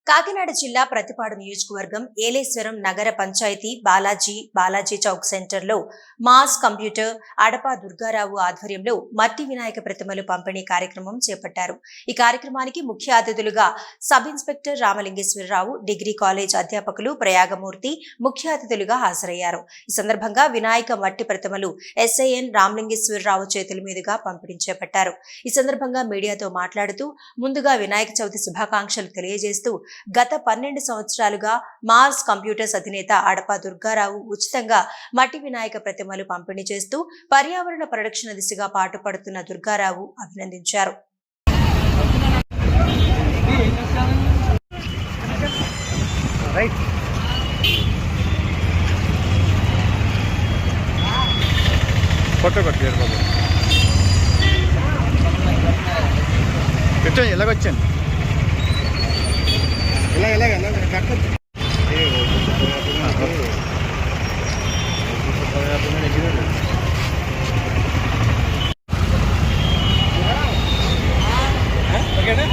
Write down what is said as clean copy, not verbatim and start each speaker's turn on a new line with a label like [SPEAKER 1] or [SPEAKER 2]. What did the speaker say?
[SPEAKER 1] కాకినాడ జిల్లా ప్రతిపాడు నియోజకవర్గం ఏలేశ్వరం నగర పంచాయతీ బాలాజీ చౌక్ సెంటర్లో మాస్ కంప్యూటర్ అడపా దుర్గారావు ఆధ్వర్యంలో మట్టి వినాయక ప్రతిమలు పంపిణీ కార్యక్రమం చేపట్టారు. ఈ కార్యక్రమానికి ముఖ్య అతిథులుగా sub inspector Ramalingeswararao, degree college అధ్యాపకులు ప్రయాగమూర్తి ముఖ్య అతిథులుగా హాజరయ్యారు. ఈ సందర్భంగా వినాయక మట్టి ప్రతిమలు ఎస్ఐఎన్ రామలింగేశ్వరరావు చేతుల మీదుగా పంపిణీ చేపట్టారు. ఈ సందర్భంగా మీడియాతో మాట్లాడుతూ ముందుగా వినాయక చవితి శుభాకాంక్షలు తెలియజేస్తూ గత 12 సంవత్సరాలుగా మార్స్ కంప్యూటర్స్ అధినేత అడపా దుర్గారావు ఉచితంగా మట్టి వినాయక ప్రతిమలు పంపిణీ చేస్తూ పర్యావరణ పరిరక్షణ దిశగా పాటుపడుతున్న దుర్గారావు అభినందించారు.
[SPEAKER 2] ఎలాగొచ్చాను ఓకేనా.